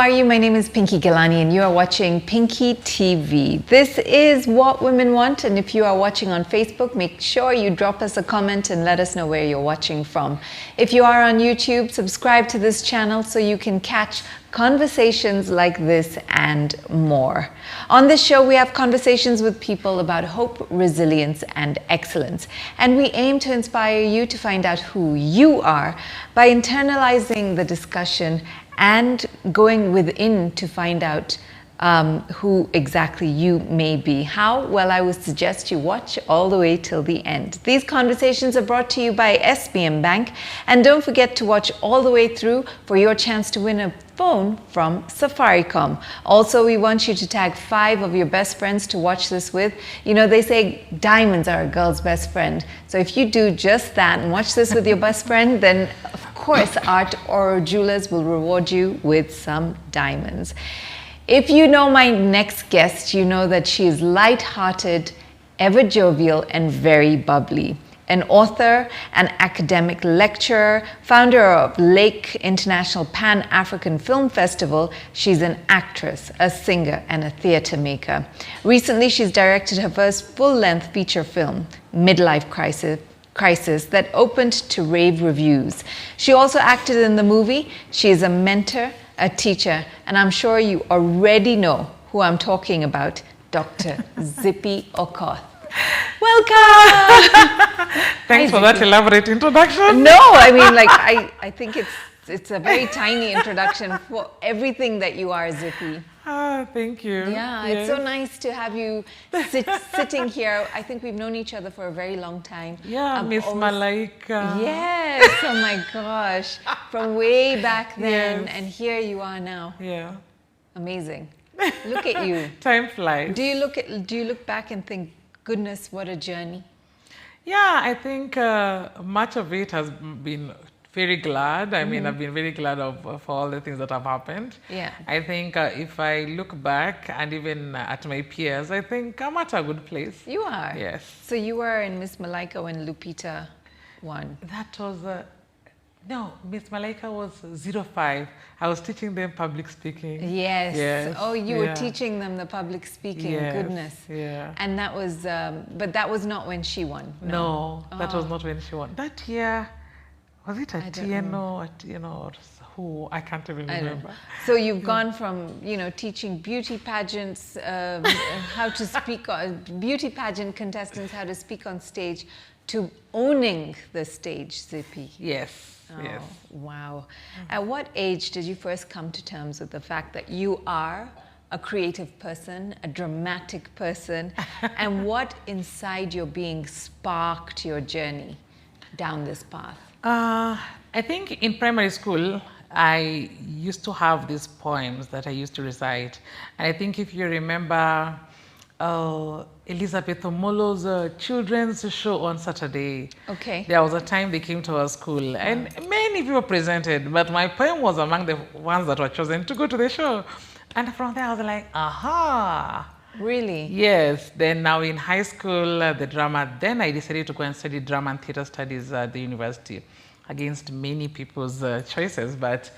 are you? My name is Pinky Gilani and you are watching Pinky TV. This is What Women Want, and if you are watching on Facebook, make sure you drop us a comment and let us know where you're watching from. If you are on YouTube, subscribe to this channel so you can catch conversations like this and more. On this show, we have conversations with people about hope, resilience, and excellence. And we aim to inspire you to find out who you are by internalizing the discussion and going within to find out who exactly you may be. How? Well, I would suggest you watch all the way till the end. These conversations are brought to you by SBM Bank, and don't forget to watch all the way through for your chance to win a phone from Safaricom. Also, we want you to tag 5 of your best friends to watch this with. You know, they say diamonds are a girl's best friend. So if you do just that and watch this with your best friend, then of course Art or Jewelers will reward you with some diamonds. If you know my next guest, you know that she is light-hearted, ever jovial, and very bubbly. An author, an academic lecturer, founder of Lake International Pan-African Film Festival, she's an actress, a singer, and a theater maker. Recently, she's directed her first full-length feature film, Midlife Crisis, that opened to rave reviews. She also acted in the movie. She is a mentor, a teacher, and I'm sure you already know who I'm talking about, Dr. Zippy Okoth. Welcome! Thanks for that elaborate introduction. No, I mean, like, I think it's a very tiny introduction for everything that you are, Zippy. Thank you. Yeah, yes. It's so nice to have you sitting here. I think we've known each other for a very long time. Yeah, Miss Malaika. Yes, oh my gosh. From way back then, Yes. and here you are now. Yeah. Amazing. Look at you. Time flies. Do you look back and think, goodness, what a journey? Yeah, I think much of it has been very glad. I mean, I've been very glad for all the things that have happened. Yeah. I think if I look back and even at my peers, I think I'm at a good place. You are? Yes. So you were in Miss Malaika when Lupita won? That was, no, Miss Malaika was 05. I was teaching them public speaking. Yes. Yes. Oh, you were teaching them the public speaking. Yes. Goodness. Yeah. And that was, but that was not when she won. No, that was not when she won. That year, was it at TNO, or who? I can't even remember. So you've gone from, teaching beauty pageants, how to speak, beauty pageant contestants, how to speak on stage, to owning the stage, Zippy. Yes. Oh, yes. Wow. At what age did you first come to terms with the fact that you are a creative person, a dramatic person, and what inside your being sparked your journey down this path? I think in primary school, I used to have these poems that I used to recite. And I think if you remember Elizabeth Omolo's children's show on Saturday. Okay. There was a time they came to our school and many people presented, but my poem was among the ones that were chosen to go to the show. And from there I was like, aha. Really? Yes. Then now in high school, the drama, then I decided to go and study drama and theater studies at the university against many people's choices. But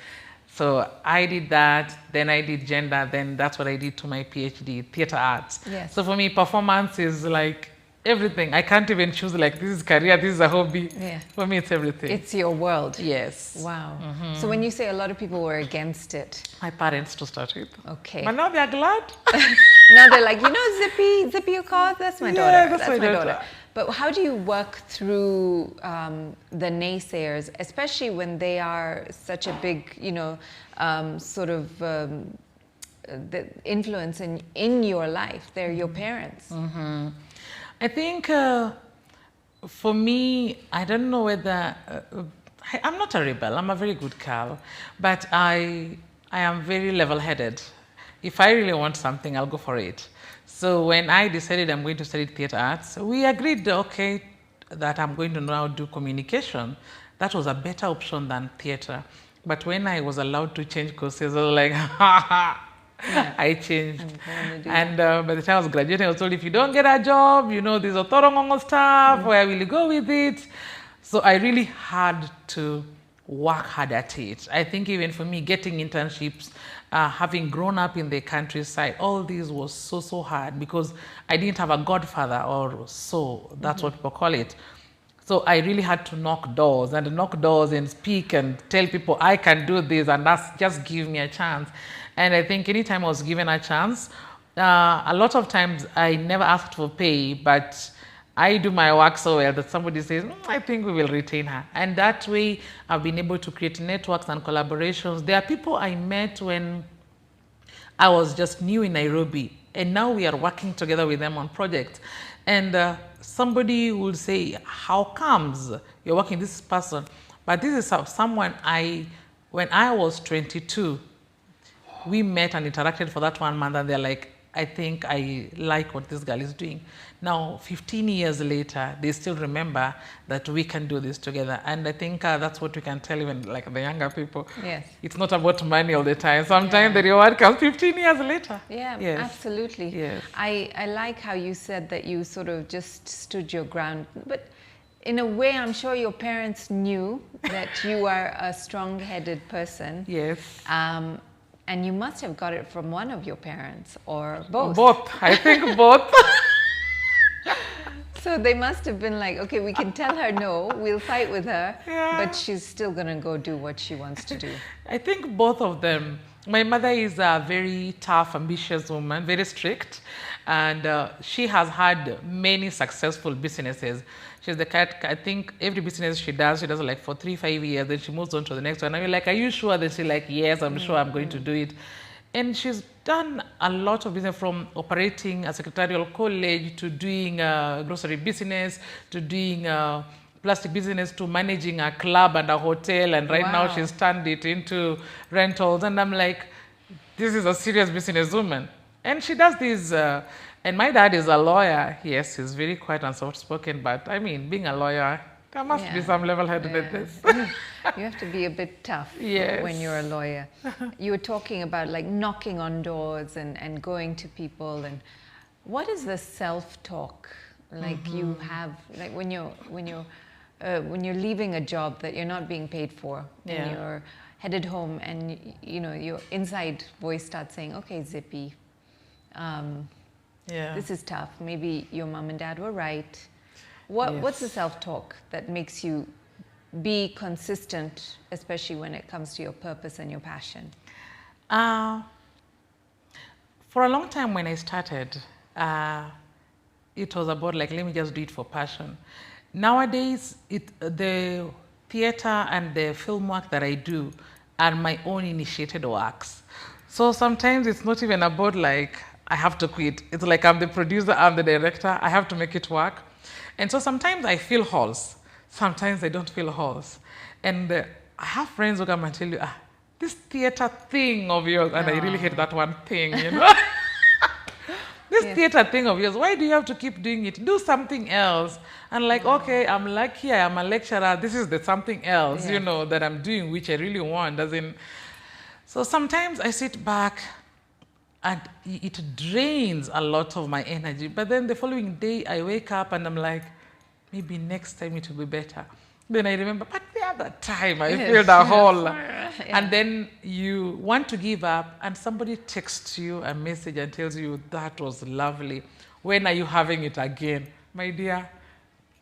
so I did that, then I did gender, then that's what I did to my PhD, theater arts. Yes. So for me, performance is like everything. I can't even choose like this is career, this is a hobby. Yeah. For me, it's everything. It's your world. Yes. Wow. So when you say a lot of people were against it. My parents to start with. Okay. But now they're glad. Now they're like, Zippy Okoth, that's my daughter. Yeah, that's my daughter. daughter. But how do you work through the naysayers, especially when they are such a big, sort of the influence in your life? They're your parents. I think for me, I don't know whether, I'm not a rebel, I'm a very good girl, but I am very level-headed. If I really want something, I'll go for it. So when I decided I'm going to study theater arts, we agreed, okay, that I'm going to now do communication. That was a better option than theater. But when I was allowed to change courses, I was like, I changed. And by the time I was graduating, I was told, if you don't get a job, there's a Torongongo stuff, where will you go with it? So I really had to work hard at it. I think even for me, getting internships, having grown up in the countryside, all this was so hard because I didn't have a godfather, or so that's what people call it. So I really had to knock doors and speak and tell people I can do this, and that's just give me a chance. And I think anytime I was given a chance, a lot of times I never asked for pay, but I do my work so well that somebody says, I think we will retain her. And that way I've been able to create networks and collaborations. There are people I met when I was just new in Nairobi, and now we are working together with them on projects. And somebody would say, how comes you're working with this person? But this is someone when I was 22, we met and interacted for that 1 month, and they're like, I think I like what this girl is doing. Now, 15 years later, they still remember that we can do this together. And I think that's what we can tell even like the younger people. Yes. It's not about money all the time. Sometimes the reward comes 15 years later. Yeah, yes. Absolutely. Yes. I like how you said that you sort of just stood your ground. But in a way, I'm sure your parents knew that you are a strong-headed person. Yes. And you must have got it from one of your parents, or both. Both. I think both. So they must have been like, okay, we can tell her no, we'll fight with her, but she's still going to go do what she wants to do. I think both of them. My mother is a very tough, ambitious woman, very strict, and she has had many successful businesses. She's the cat. I think every business she does it like for 3-5 years, then she moves on to the next one. And you're like, are you sure? Then she's like, yes, I'm sure I'm going to do it. And she's done a lot of business, from operating a secretarial college to doing a grocery business to doing plastic business to managing a club and a hotel. And right now she's turned it into rentals. And I'm like, this is a serious businesswoman. And she does this. And my dad is a lawyer. Yes, he's very quiet and soft-spoken, but I mean, being a lawyer, there must be some level-headedness. You have to be a bit tough yes. when you're a lawyer. You were talking about like knocking on doors and going to people. And what is the self-talk like you have, like when you're leaving a job that you're not being paid for, and you're headed home, and you know your inside voice starts saying, okay, Zippy, this is tough. Maybe your mom and dad were right. What's the self-talk that makes you be consistent, especially when it comes to your purpose and your passion? For a long time when I started, it was about like, let me just do it for passion. Nowadays, the theater and the film work that I do are my own initiated works. So sometimes it's not even about like, I have to quit. It's like I'm the producer, I'm the director, I have to make it work. And so sometimes I feel holes, sometimes I don't feel holes. And I have friends who come and tell you, this theater thing of yours, and I really hate that one thing, you know. This theater thing of yours, why do you have to keep doing it? Do something else. And like, okay, I'm lucky, I am a lecturer, this is the something else, you know, that I'm doing, which I really want. So sometimes I sit back, and it drains a lot of my energy. But then the following day, I wake up and I'm like, maybe next time it will be better. Then I remember, but the other time I filled a hole. And then you want to give up, and somebody texts you a message and tells you, that was lovely. When are you having it again? My dear,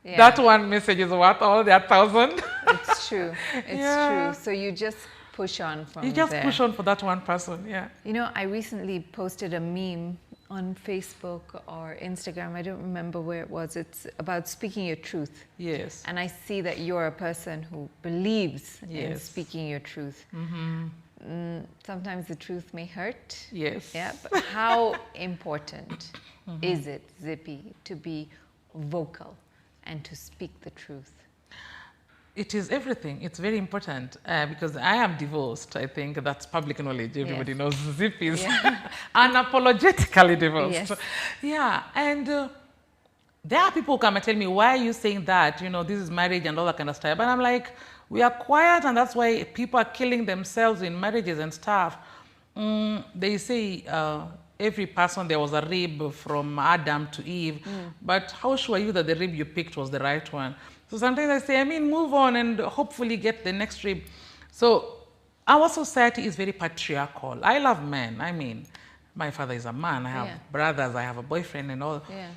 that one message is worth all the 1,000. It's true. It's true. So you just push on from there. You just push on for that one person, You know, I recently posted a meme on Facebook or Instagram. I don't remember where it was. It's about speaking your truth. Yes. And I see that you're a person who believes in speaking your truth. Sometimes the truth may hurt. Yes. Yeah, but how important is it, Zippy, to be vocal and to speak the truth? It is everything. It's very important because I am divorced. I think that's public knowledge. Everybody knows Zippy is unapologetically divorced. And there are people who come and tell me, why are you saying that? You know, this is marriage and all that kind of stuff. And I'm like, we are quiet, and that's why people are killing themselves in marriages and stuff. They say every person there was a rib from Adam to Eve, but how sure are you that the rib you picked was the right one? So sometimes I say, move on and hopefully get the next rib. So our society is very patriarchal. I love men. My father is a man. I have brothers. I have a boyfriend and all. Yeah.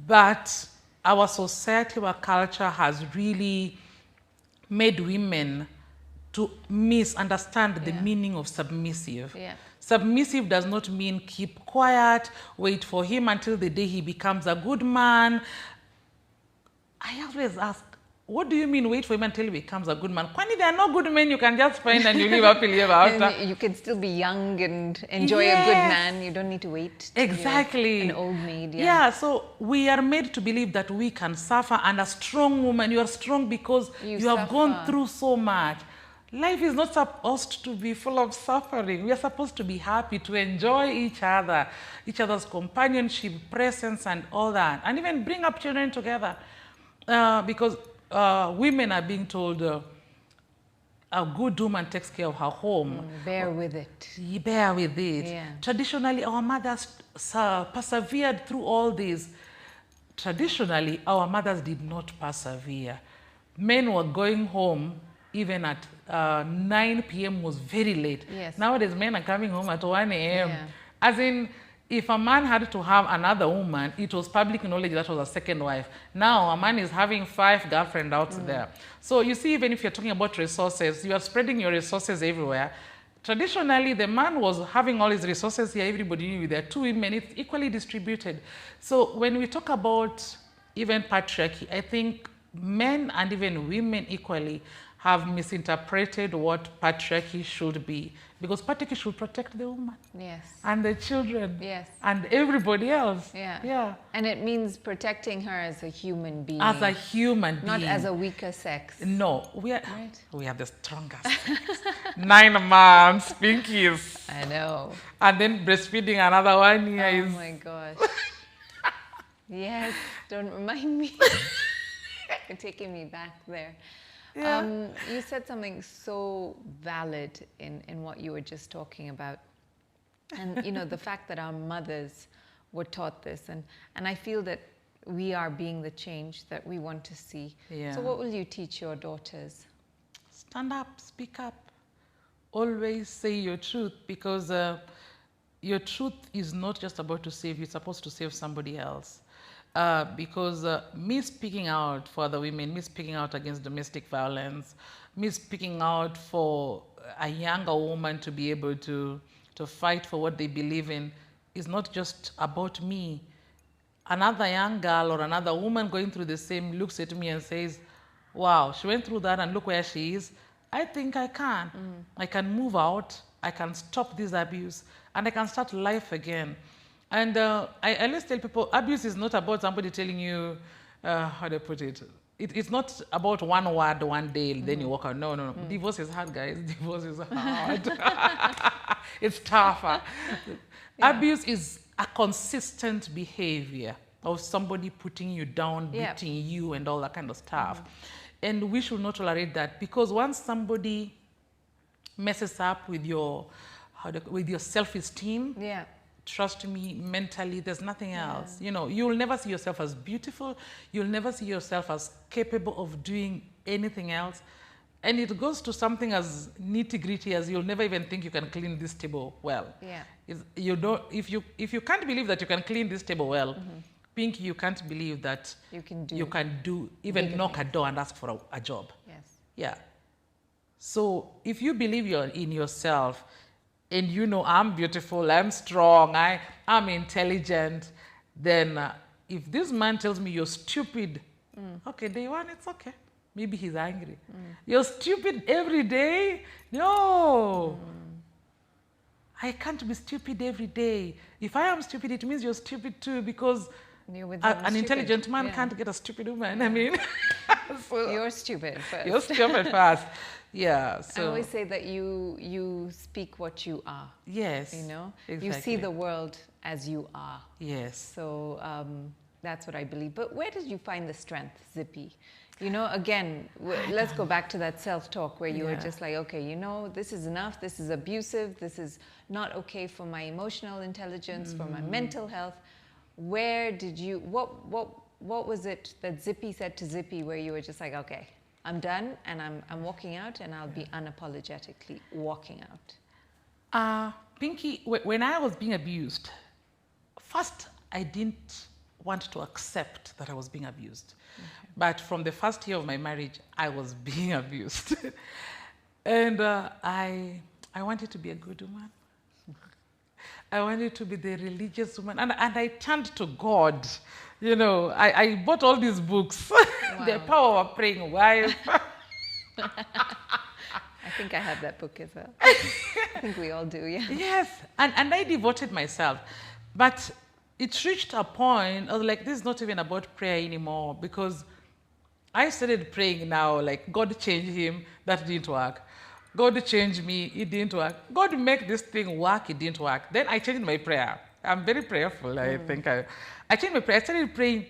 But our society, our culture has really made women to misunderstand the meaning of submissive. Yeah. Submissive does not mean keep quiet, wait for him until the day he becomes a good man. I always ask, what do you mean wait for him until he becomes a good man? Kwani there are no good men you can just find and you live happily ever after. And you can still be young and enjoy a good man. You don't need to wait till exactly you're an old maid. Yeah, so we are made to believe that we can suffer, and a strong woman, you are strong because you have gone through so much. Life is not supposed to be full of suffering. We are supposed to be happy, to enjoy each other, each other's companionship, presence, and all that, and even bring up children together. Because women are being told a good woman takes care of her home. Bear with it. Bear with it. Yeah. Traditionally, our mothers persevered through all this. Traditionally, our mothers did not persevere. Men were going home even at 9 p.m. was very late. Yes. Nowadays, men are coming home at 1 a.m. Yeah. As in, if a man had to have another woman, it was public knowledge that was a second wife. Now, a man is having 5 girlfriends out there. So you see, even if you're talking about resources, you are spreading your resources everywhere. Traditionally, the man was having all his resources here, everybody knew there are 2 women, it's equally distributed. So when we talk about even patriarchy, I think men and even women equally have misinterpreted what patriarchy should be. Because patriarchy should protect the woman. Yes. And the children. Yes. And everybody else. Yeah. Yeah. And it means protecting her as a human being. As a human being. Not as a weaker sex. No. We are the strongest sex. 9 months, pinkies. I know. And then breastfeeding another 1 year. Oh my gosh. Yes. Don't remind me. You're taking me back there. Yeah. You said something so valid in what you were just talking about. And, you know, the fact that our mothers were taught this. And I feel that we are being the change that we want to see. Yeah. So what will you teach your daughters? Stand up, speak up. Always say your truth, because your truth is not just about to save you, it's supposed to save somebody else. Because me speaking out for other women, me speaking out against domestic violence, me speaking out for a younger woman to be able to fight for what they believe in is not just about me. Another young girl or another woman going through the same looks at me and says, wow, she went through that and look where she is. I think I can. I can move out, I can stop this abuse, and I can start life again. And I always tell people, abuse is not about somebody telling you, how do I put it? It's not about one word, one day, then you walk out. No. Divorce is hard, guys. Divorce is hard. It's tougher. Yeah. Abuse is a consistent behavior of somebody putting you down, beating you, and all that kind of stuff. And we should not tolerate that, because once somebody messes up with your self-esteem, trust me, mentally, there's nothing else. You know, you'll never see yourself as beautiful. You'll never see yourself as capable of doing anything else. And it goes to something as nitty-gritty as you'll never even think you can clean this table well. You don't, if you can't believe that you can clean this table well, Pink, you can't believe that you can do even knock a door and ask for a job. Yeah. So if you believe you're in yourself, and you know, I'm beautiful, I'm strong, I'm intelligent, then if this man tells me you're stupid, okay, day one, it's okay. Maybe he's angry. You're stupid every day? No. I can't be stupid every day. If I am stupid, it means you're stupid too, because an intelligent man can't get a stupid woman. I mean, so you're stupid first. You're stupid first. Yeah. So I always say that you speak what you are. Yes. You know, exactly. You see the world as you are. Yes. So That's what I believe. But where did you find the strength, Zippy? You know, again, let's go back to that self-talk where you were just like, okay, you know, this is enough. This is abusive. This is not okay for my emotional intelligence, for my mental health. Where did you, what was it that Zippy said to Zippy where you were just like, okay, I'm done and I'm walking out and I'll be unapologetically walking out? Pinky, when I was being abused, first I didn't want to accept that I was being abused. Okay. But from the first year of my marriage, I was being abused. And I wanted to be a good woman. I wanted to be the religious woman. And I turned to God. You know, I bought all these books. Wow. The Power of a Praying Wife. I think I have that book as well. I think we all do, yeah. Yes, and I devoted myself. But it reached a point, I was like, this is not even about prayer anymore, because I started praying now, like, God changed him, that didn't work. God changed me, it didn't work. God make this thing work, it didn't work. Then I changed my prayer. I'm very prayerful, I think. I changed my prayer. I started praying,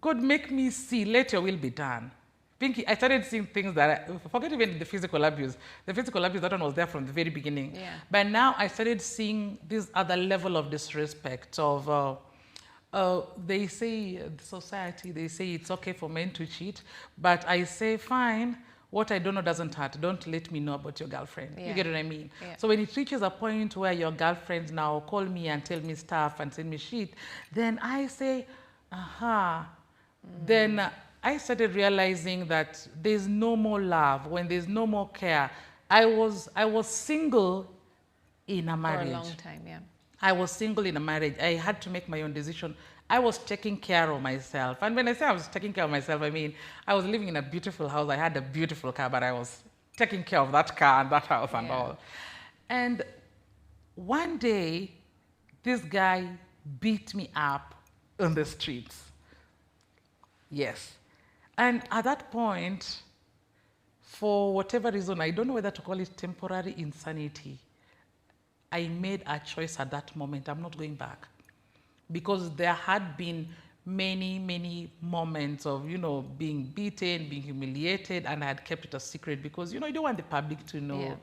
God make me see, let your will be done. Pinky, I started seeing things that, forget even the physical abuse. The physical abuse, that one was there from the very beginning. Yeah. But now I started seeing this other level of disrespect of, they say, society, they say it's okay for men to cheat. But I say, fine, what I don't know doesn't hurt. Don't let me know about your girlfriend. Yeah. You get what I mean? Yeah. So when it reaches a point where your girlfriends now call me and tell me stuff and send me shit, then I say, aha. Then I started realizing that there's no more love, when there's no more care. I was single in a marriage. For a long time, yeah. I was single in a marriage. I had to make my own decision. I was taking care of myself. And when I say I was taking care of myself, I mean, I was living in a beautiful house. I had a beautiful car, but I was taking care of that car and that house and all. And one day, this guy beat me up on the streets. Yes. And at that point, for whatever reason, I don't know whether to call it temporary insanity, I made a choice at that moment. I'm not going back. Because there had been many, many moments of, you know, being beaten, being humiliated, and I had kept it a secret because, you know, you don't want the public to know. Yeah.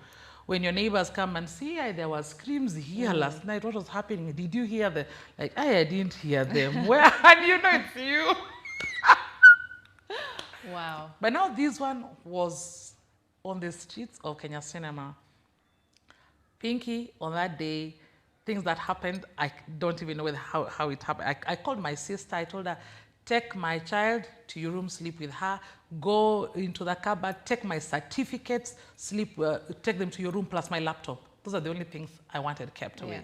When your neighbors come and see, there were screams here last night, what was happening? Did you hear them? Like, I didn't hear them. Where? And you know it's you. Wow. But now this one was on the streets of Kenya Cinema. Pinky, on that day, things that happened, I don't even know how it happened. I called my sister, I told her, take my child to your room, sleep with her, go into the cupboard, take my certificates, sleep, take them to your room, plus my laptop. Those are the only things I wanted kept away.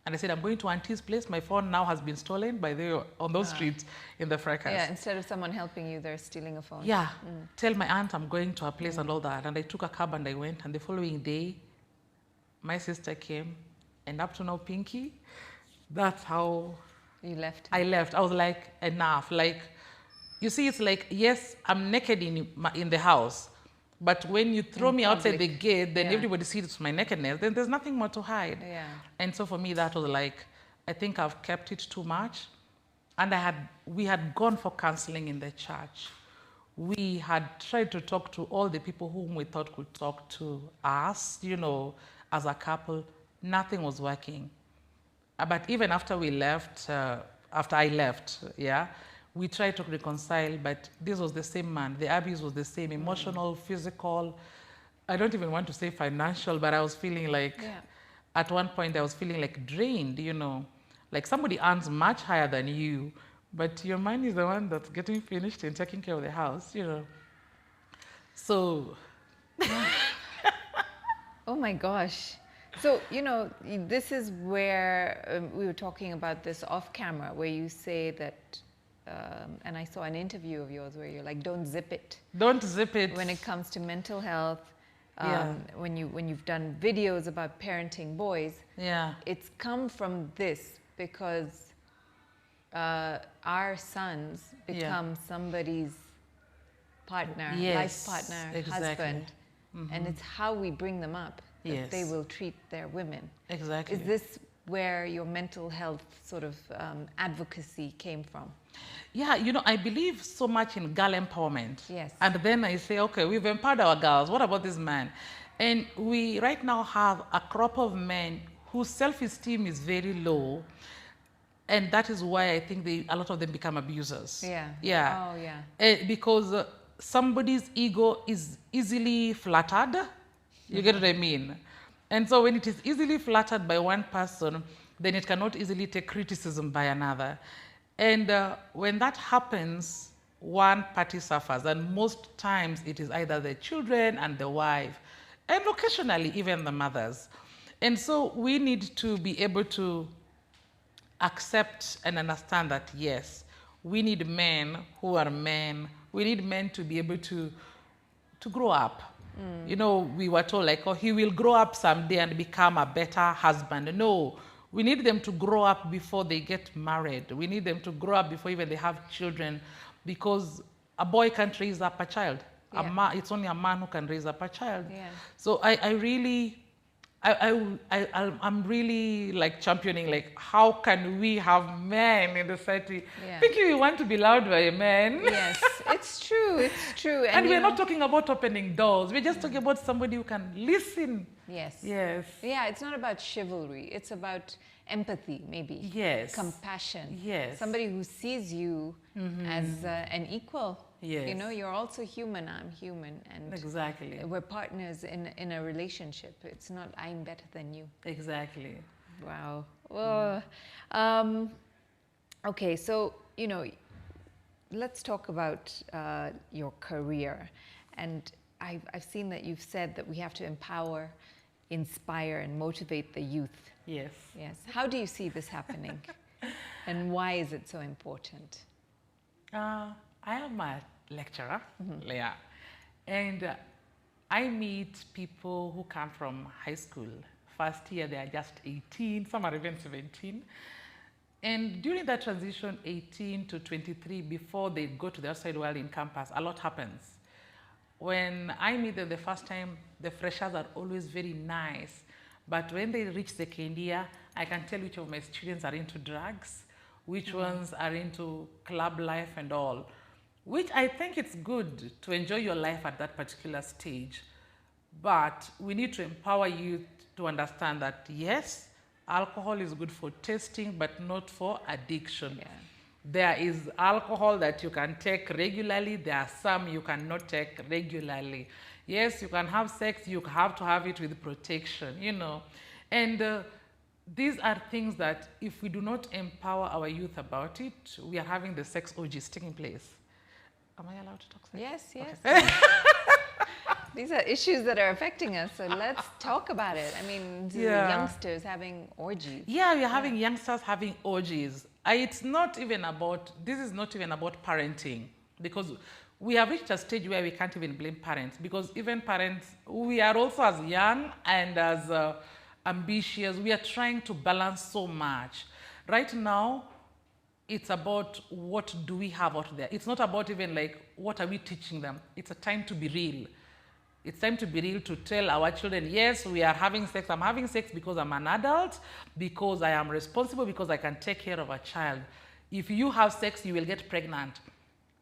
And I said, I'm going to auntie's place. My phone now has been stolen on those streets in the fracas. Yeah, instead of someone helping you, they're stealing a phone. Yeah, tell my aunt I'm going to a place and all that. And I took a cab and I went. And the following day, my sister came. And up to now, Pinky, that's how you left. I left. I was like, enough. Like, you see, it's like, yes, I'm naked in the house. But when you throw me outside the gate, then everybody sees my nakedness, then there's nothing more to hide. Yeah. And so for me, that was like, I think I've kept it too much. And we had gone for counseling in the church. We had tried to talk to all the people whom we thought could talk to us, you know, as a couple. Nothing was working. But even after we left, after I left, we tried to reconcile, but this was the same man. The abuse was the same, emotional, physical. I don't even want to say financial, but I was feeling like, at one point I was feeling like drained, you know. Like somebody earns much higher than you, but your man is the one that's getting finished and taking care of the house, you know. So. Oh my gosh. So, you know, this is where we were talking about this off camera, where you say that, and I saw an interview of yours where you're like, don't zip it. Don't zip it. When it comes to mental health, when you've done videos about parenting boys, it's come from this because our sons become somebody's partner, life partner, husband, and it's how we bring them up that they will treat their women. Exactly. Is this where your mental health sort of advocacy came from? Yeah, you know, I believe so much in girl empowerment. Yes. And then I say, okay, we've empowered our girls. What about this man? And we right now have a crop of men whose self-esteem is very low. And that is why I think a lot of them become abusers. Yeah. Yeah. Oh, yeah. Because somebody's ego is easily flattered. You get what I mean? And so when it is easily flattered by one person, then it cannot easily take criticism by another. And when that happens, one party suffers. And most times it is either the children and the wife, and occasionally even the mothers. And so we need to be able to accept and understand that, yes, we need men who are men. We need men to be able to grow up. You know, we were told like, oh, he will grow up someday and become a better husband. No, we need them to grow up before they get married. We need them to grow up before even they have children, because a boy can't raise up a child. Yeah. It's only a man who can raise up a child. Yeah. So I'm really like championing, like, how can we have men in the society? Yeah. Thinking we want to be loved by men. Yes, it's true. It's true. And we're you know, not talking about opening doors. We're just talking about somebody who can listen. Yes. Yes. Yeah, it's not about chivalry. It's about empathy, maybe. Yes. Compassion. Yes. Somebody who sees you as an equal. Yes. You know, you're also human, I'm human. And Exactly. we're partners in a relationship. It's not I'm better than you. Exactly. Wow. Well, okay, so, you know, let's talk about your career. And I've seen that you've said that we have to empower, inspire, and motivate the youth. Yes. Yes. How do you see this happening? And why is it so important? I am a lecturer, Leah, and I meet people who come from high school. First year, they are just 18, some are even 17. And during that transition, 18 to 23, before they go to the outside world in campus, a lot happens. When I meet them the first time, the freshers are always very nice. But when they reach second year, I can tell which of my students are into drugs, which ones are into club life and all, which I think it's good to enjoy your life at that particular stage. But we need to empower you to understand that, yes, alcohol is good for tasting, but not for addiction. Yeah. There is alcohol that you can take regularly. There are some you cannot take regularly. Yes, you can have sex. You have to have it with protection, you know. And these are things that if we do not empower our youth about it, we are having the sex orgies taking place. Am I allowed to talk sex? Yes, yes. These are issues that are affecting us, so let's talk about it. I mean, youngsters having orgies. Yeah, we're having youngsters having orgies. This is not even about parenting, because we have reached a stage where we can't even blame parents, because even parents, we are also as young and as ambitious. We are trying to balance so much. Right now, it's about what do we have out there. It's not about even like what are we teaching them. It's a time to be real. It's time to be real, to tell our children, yes, we are having sex. I'm having sex because I'm an adult, because I am responsible, because I can take care of a child. If you have sex, you will get pregnant.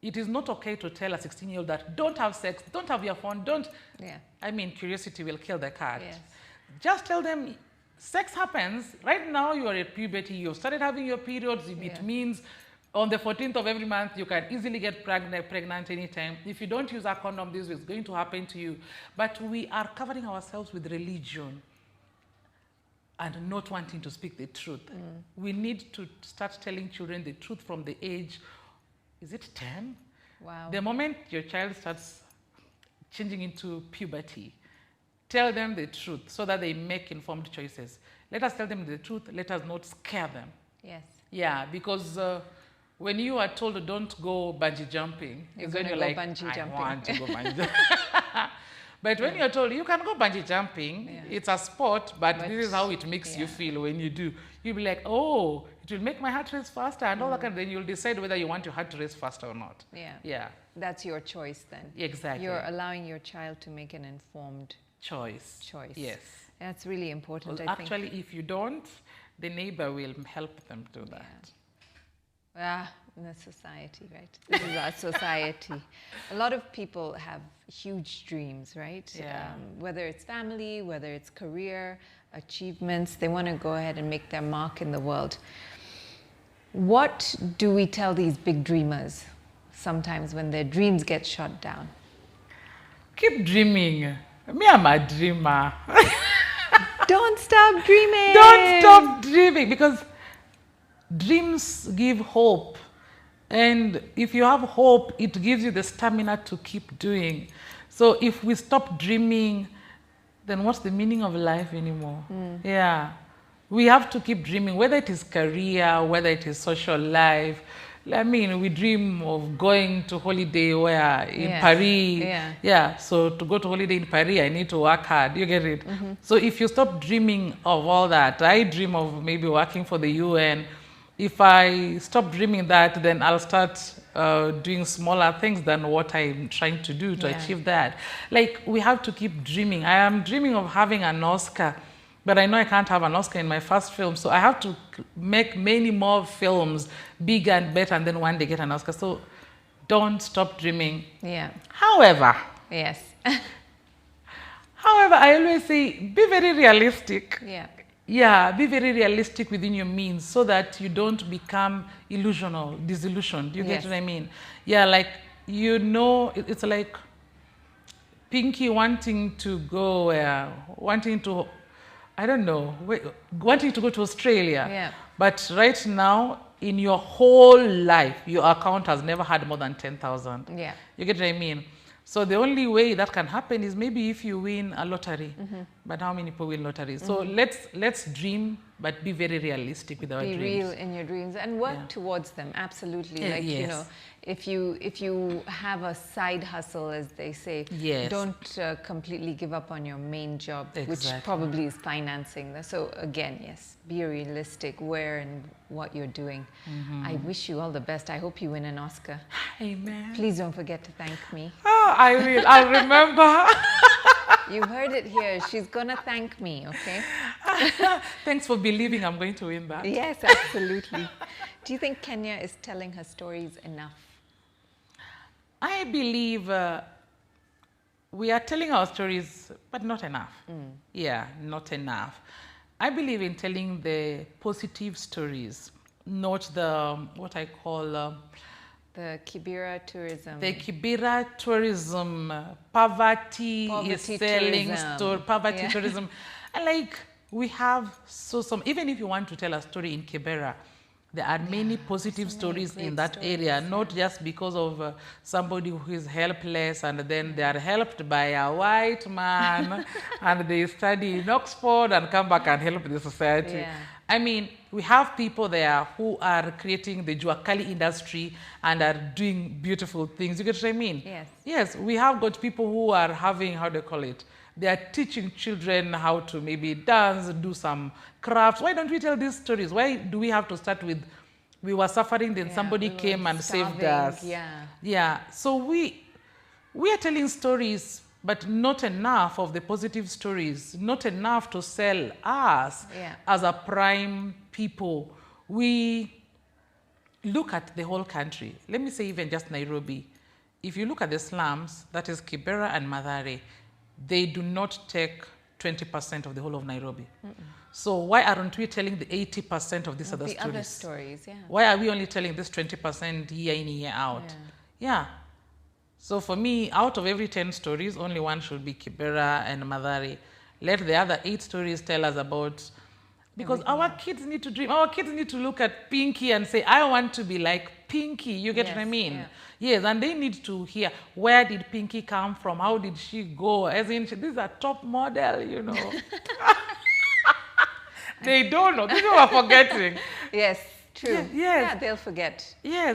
It is not okay to tell a 16-year-old that don't have sex, don't have your phone, don't. Yeah. I mean, curiosity will kill the cat. Yes. Just tell them sex happens. Right now, you are at puberty. You've started having your periods. It means on the 14th of every month, you can easily get pregnant anytime. If you don't use a condom, this is going to happen to you. But we are covering ourselves with religion and not wanting to speak the truth. We need to start telling children the truth from the age, is it 10? Wow. The moment your child starts changing into puberty, tell them the truth so that they make informed choices. Let us tell them the truth. Let us not scare them. Yes. Yeah, because when you are told don't go bungee jumping, You're it's when you're go like, bungee I jumping. want to go bungee jumping. But when you're told you can go bungee jumping, it's a sport, but this is how it makes you feel when you do. You'll be like, oh, it will make my heart race faster and all that kind of, then you'll decide whether you want your heart to race faster or not. Yeah. Yeah. That's your choice then. Exactly. You're allowing your child to make an informed choice. choice. Yes. That's really important, Well, I think. actually, if you don't, the neighbor will help them do that. Yeah, in the society, right? This is our society. A lot of people have huge dreams, right? Yeah. Whether it's family, whether it's career, achievements, they want to go ahead and make their mark in the world. What do we tell these big dreamers sometimes when their dreams get shot down? Keep dreaming. Me, I'm a dreamer. Don't stop dreaming. Don't stop dreaming, because dreams give hope. And if you have hope, it gives you the stamina to keep doing. So if we stop dreaming, then what's the meaning of life anymore? Yeah. We have to keep dreaming, whether it is career, whether it is social life. I mean, we dream of going to holiday where in Paris. Yeah. So to go to holiday in Paris, I need to work hard. You get it? So if you stop dreaming of all that, I dream of maybe working for the UN. If I stop dreaming that, then I'll start doing smaller things than what I'm trying to do to achieve that. Like, we have to keep dreaming. I am dreaming of having an Oscar, but I know I can't have an Oscar in my first film, so I have to make many more films, bigger and better, and then one day get an Oscar. So don't stop dreaming. Yeah. However, Yes. however, I always say, be very realistic. Yeah. Yeah, be very realistic within your means so that you don't become disillusioned. You get what I mean? Yeah, like, you know, it's like Pinky wanting to go, wanting to go to Australia. Yeah. But right now, in your whole life, your account has never had more than 10,000. Yeah. You get what I mean? So the only way that can happen is maybe if you win a lottery. But how many people win lotteries? So let's dream, but be very realistic with our dreams. Be real in your dreams and work towards them. Absolutely. Like, you know, if you have a side hustle, as they say, don't completely give up on your main job, which probably is financing. So again, yes, be realistic where and what you're doing. I wish you all the best. I hope you win an Oscar. Amen. Please don't forget to thank me. Oh, I will. I'll remember. You heard it here. She's gonna thank me, okay? Thanks for believing I'm going to win that. Yes, absolutely. Do you think Kenya is telling her stories enough? I believe we are telling our stories, but not enough. Yeah, not enough. I believe in telling the positive stories, not the, what I call... the Kibera tourism. The Kibera tourism, poverty is selling store, poverty tourism. And like, we have even if you want to tell a story in Kibera, there are many positive stories in that area, not just because of somebody who is helpless and then they are helped by a white man and they study in Oxford and come back and help the society. I mean, we have people there who are creating the juakali industry and are doing beautiful things. You get what I mean? Yes. Yes, we have got people who are having, how do you call it? They are teaching children how to maybe dance, do some crafts. Why don't we tell these stories? Why do we have to start with, we were suffering, then somebody came and saved us? Yeah. So we are telling stories, but not enough of the positive stories, not enough to sell us as a prime people. We look at the whole country. Let me say even just Nairobi. If you look at the slums, that is Kibera and Mathare, they do not take 20% of the whole of Nairobi. So why aren't we telling the 80% of these other stories? Other stories, Why are we only telling this 20% year in, year out? Yeah. So for me, out of every 10 stories, only one should be Kibera and Mathare. Let the other 8 stories tell us about, because our kids need to dream. Our kids need to look at Pinky and say, I want to be like Pinky. You get what I mean? Yes, and they need to hear, where did Pinky come from? How did she go? As in, this is a top model, you know. They don't know. This is what we're forgetting. Yes, true. Yeah, they'll forget.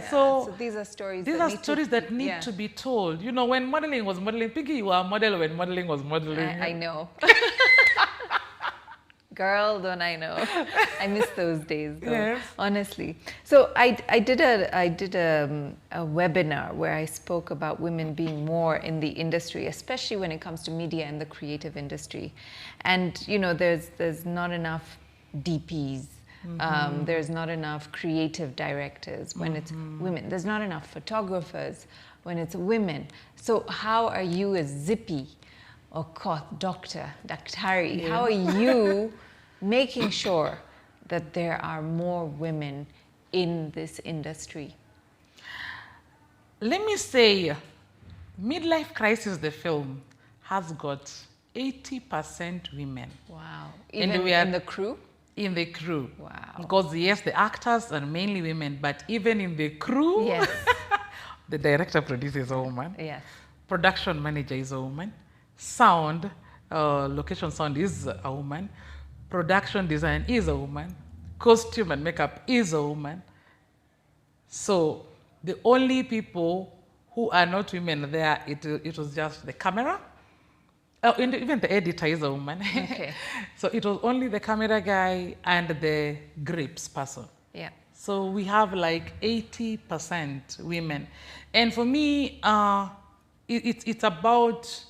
So these are stories. These are stories that need to be told. You know, when modeling was modeling, Pinky, you were a model when modeling was modeling. I know. Girl, don't I know? I miss those days, though, honestly. So I did a webinar where I spoke about women being more in the industry, especially when it comes to media and the creative industry. And you know, there's not enough DPs, There's not enough creative directors when it's women. There's not enough photographers when it's women. So how are you as Zippy Okoth, Daktari, how are you making sure that there are more women in this industry? Let me say, Midlife Crisis, the film, has got 80% women. Wow. And Even we are in the crew? In the crew. Wow. Because yes, the actors are mainly women, but even in the crew, Yes. the director producer is a woman. Yes. Production manager is a woman. Sound, location sound is a woman. Production design is a woman. Costume and makeup is a woman. So the only people who are not women there, it was just the camera. Even the editor is a woman. Okay. So it was only the camera guy and the grips person. Yeah. So we have like 80% women. And for me, it's about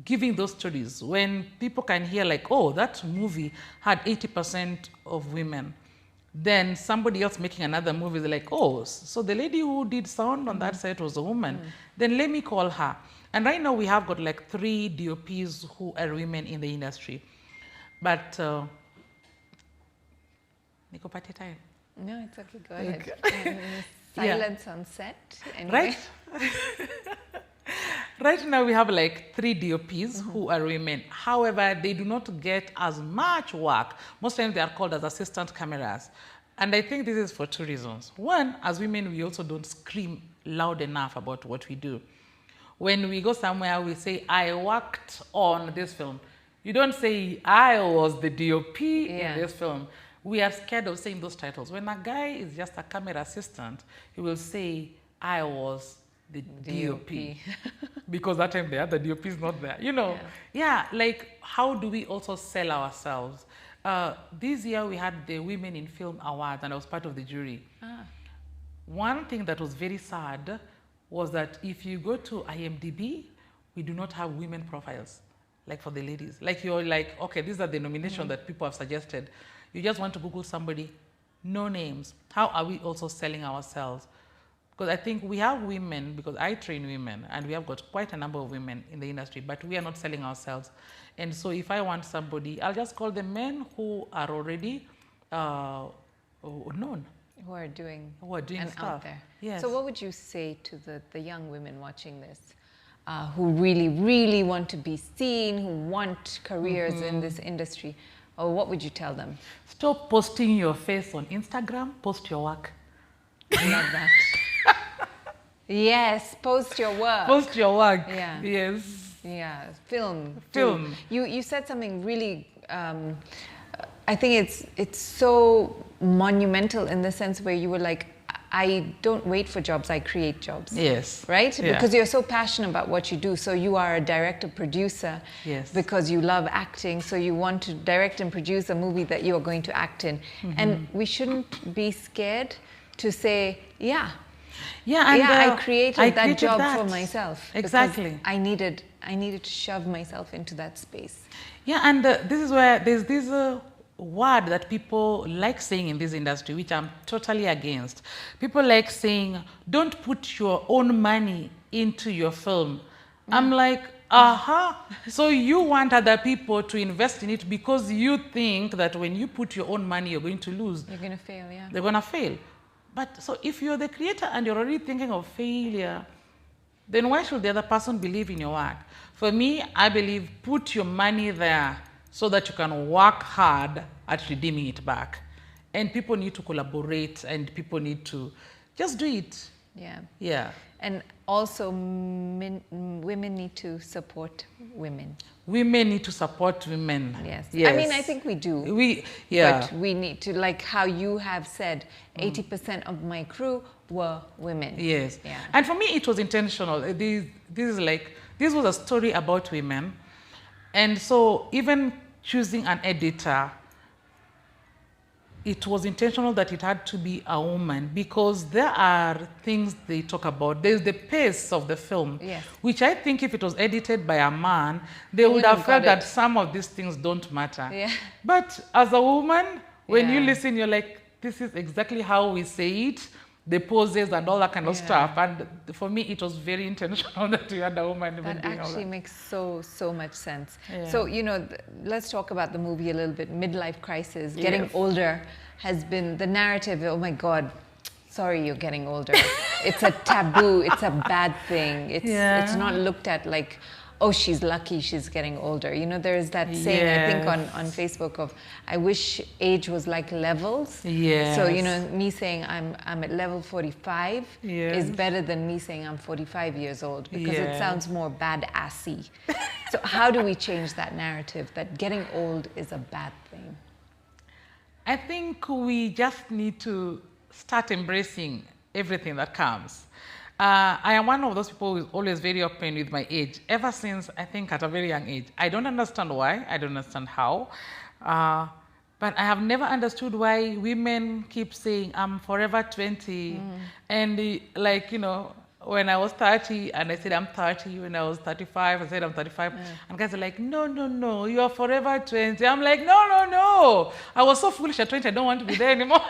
giving those stories. When people can hear like, oh, that movie had 80% of women. Then somebody else making another movie is like, oh, so the lady who did sound on that set was a woman. Then let me call her. And right now we have got like 3 DOPs who are women in the industry. But, Nikopate time. No, it's okay. Go ahead. Silence on set. Anyway. Right? Right now we have like 3 DOPs who are women. However, they do not get as much work. Most times they are called as assistant cameras. And I think this is for 2 reasons. One, as women, we also don't scream loud enough about what we do. When we go somewhere, we say, I worked on this film. You don't say, I was the DOP in this film. We are scared of saying those titles. When a guy is just a camera assistant, he will say, I was the DOP. Because that time the other DOP is not there. You know, like how do we also sell ourselves? This year we had the Women in Film Awards and I was part of the jury. One thing that was very sad was that if you go to IMDb, we do not have women profiles, like for the ladies. Like you're like, okay, these are the nominations that people have suggested. You just want to Google somebody, no names. How are we also selling ourselves? Because I think we have women, because I train women, and we have got quite a number of women in the industry, but we are not selling ourselves. And so if I want somebody, I'll just call the men who are already known. Who are doing and stuff. Out there. Yes. So what would you say to the young women watching this, who really, really want to be seen, who want careers in this industry? Or what would you tell them? Stop posting your face on Instagram, post your work. I love that. Yes, post your work. Post your work. Yeah. Yes. Yeah, film. Film. You said something really, I think it's so monumental in the sense where you were like, I don't wait for jobs, I create jobs. Yes. Right? Yeah. Because you're so passionate about what you do. So you are a director, producer. Yes. Because you love acting. So you want to direct and produce a movie that you are going to act in. And we shouldn't be scared to say, I created that job for myself. Exactly. I needed to shove myself into that space. Yeah, and this is where there's this word that people like saying in this industry, which I'm totally against. People like saying, don't put your own money into your film. I'm like, so you want other people to invest in it because you think that when you put your own money, you're going to lose. You're going to fail, yeah. They're going to fail. But so if you're the creator and you're already thinking of failure, then why should the other person believe in your work? For me, I believe put your money there so that you can work hard at redeeming it back. And people need to collaborate and people need to just do it. Yeah. Yeah. And also women need to support women. Women need to support women. Yes. Yes. I mean, I think we do. But we need to, like how you have said, 80% of my crew were women. Yes. Yeah. And for me, it was intentional. This was a story about women. And so even choosing an editor, it was intentional that it had to be a woman because there are things they talk about. There's the pace of the film, which I think if it was edited by a man, they would have felt that some of these things don't matter. Yeah. But as a woman, When you Yeah. listen, you're like, this is exactly how we say it, the poses and all that kind of stuff. And for me, it was very intentional that you had a woman even That doing all actually that. makes so much sense. Yeah. So, let's talk about the movie a little bit. Midlife Crisis, getting older has been the narrative. Oh my God, sorry, you're getting older. It's a taboo. It's a bad thing. It's not looked at like, oh, she's lucky she's getting older. There's that saying, I think on Facebook of, I wish age was like levels. Yes. So, me saying I'm at level 45 is better than me saying I'm 45 years old, because it sounds more badassy. So how do we change that narrative that getting old is a bad thing? I think we just need to start embracing everything that comes. I am one of those people who is always very open with my age, ever since I think at a very young age. I don't understand why, I don't understand how, but I have never understood why women keep saying, I'm forever 20. And when I was 30 and I said I'm 30, when I was 35, I said I'm 35. And guys are like, no, you are forever 20. I'm like, no. I was so foolish at 20, I don't want to be there anymore.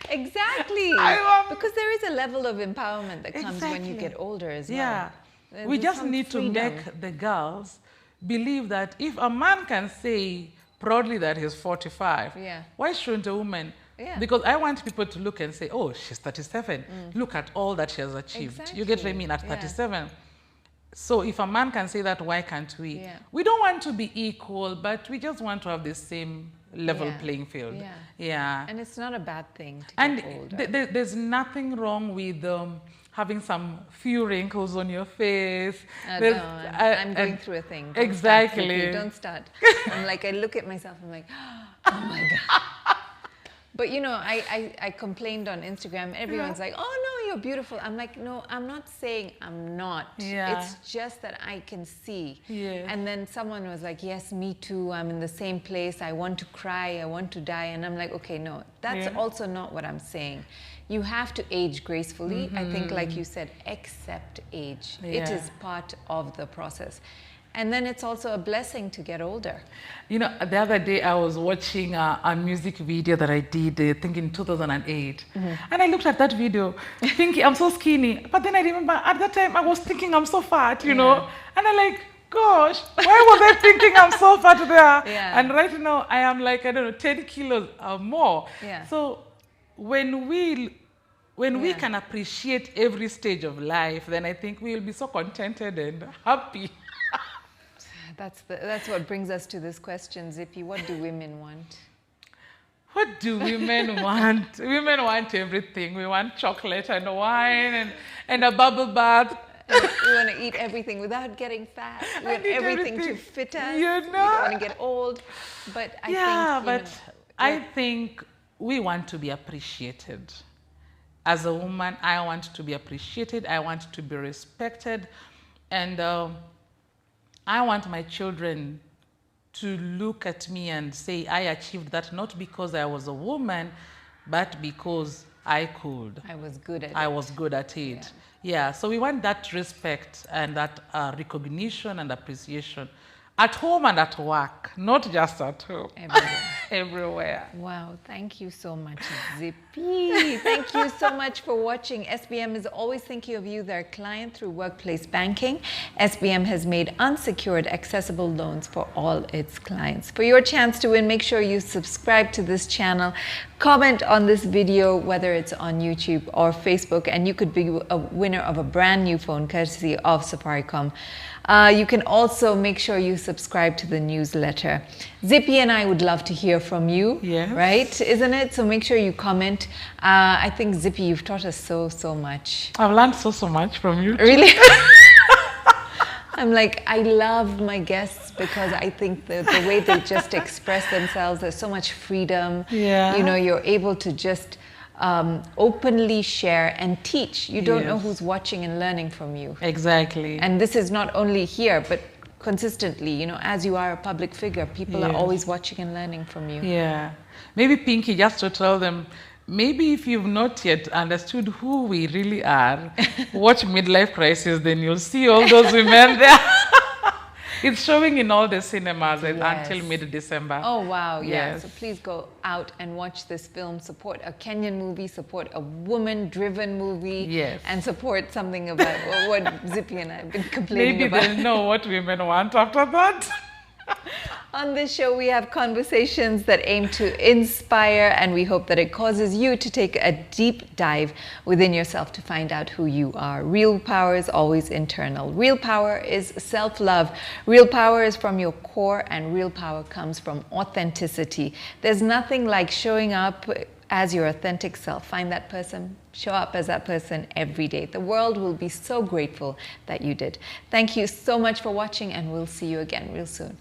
Exactly. Because there is a level of empowerment that comes when you get older as well. Yeah. There's We just some need to freedom. make the girls believe that if a man can say proudly that he's 45, why shouldn't a woman? Yeah. Because I want people to look and say, oh, she's 37. Look at all that she has achieved. You get what I mean? At 37. So if a man can say that, why can't we? Yeah. We don't want to be equal, but we just want to have the same level playing field. Yeah. And it's not a bad thing to And get older. there's nothing wrong with having some few wrinkles on your face. No, I'm going through a thing. Don't Exactly. start, Vicky, don't start. I'm like, I look at myself, I'm like, oh my God. But I complained on Instagram. Everyone's like, oh no, you're beautiful. I'm like, no, I'm not saying I'm not. Yeah. It's just that I can see. Yeah. And then someone was like, yes, me too. I'm in the same place. I want to cry. I want to die. And I'm like, okay, no, that's also not what I'm saying. You have to age gracefully. I think, like you said, accept age. It is part of the process. And then it's also a blessing to get older. The other day I was watching a music video that I did, I think in 2008. And I looked at that video thinking, I'm so skinny. But then I remember at that time I was thinking I'm so fat, you know. And I'm like, gosh, why was I thinking I'm so fat there? And right now I am like, I don't know, 10 kilos or more. So when we can appreciate every stage of life, then I think we'll be so contented and happy. That's what brings us to this question, Zippy. What do women want? What do women want? Women want everything. We want chocolate and wine and a bubble bath. We want to eat everything without getting fat. We want everything to fit us. We don't want to get old. But I think we want to be appreciated. As a woman, I want to be appreciated. I want to be respected. And I want my children to look at me and say, I achieved that not because I was a woman, but because I could. I was good at it. I was good at it. Yeah, so we want that respect and that recognition and appreciation at home and at work, not just at home. Everywhere. Everywhere. Wow, thank you so much, Zippy. Thank you so much for watching. SBM is always thinking of you, their client, through workplace banking. SBM has made unsecured, accessible loans for all its clients. For your chance to win, make sure you subscribe to this channel, comment on this video, whether it's on YouTube or Facebook, and you could be a winner of a brand new phone courtesy of Safaricom. You can also make sure you subscribe to the newsletter. Zippy and I would love to hear from you, right? Isn't it? So make sure you comment. I think, Zippy, you've taught us so much. I've learned so much from you. Really? I'm like, I love my guests because I think the way they just express themselves, there's so much freedom. Yeah. You're able to just openly share and teach. You don't know who's watching and learning from you. Exactly. And this is not only here, but consistently, as you are a public figure, people are always watching and learning from you. Yeah. Maybe, Pinky, just to tell them, maybe if you've not yet understood who we really are, watch Midlife Crisis, then you'll see all those women there. It's showing in all the cinemas Yes. until mid-December. Oh, wow. Yeah. Yes. So please go out and watch this film. Support a Kenyan movie, support a woman-driven movie. Yes. And support something about what Zippy and I have been complaining Maybe about. they'll know what women want after that. On this show, we have conversations that aim to inspire, and we hope that it causes you to take a deep dive within yourself to find out who you are. Real power is always internal. Real power is self-love. Real power is from your core, and real power comes from authenticity. There's nothing like showing up as your authentic self. Find that person, show up as that person every day. The world will be so grateful that you did. Thank you so much for watching, and we'll see you again real soon.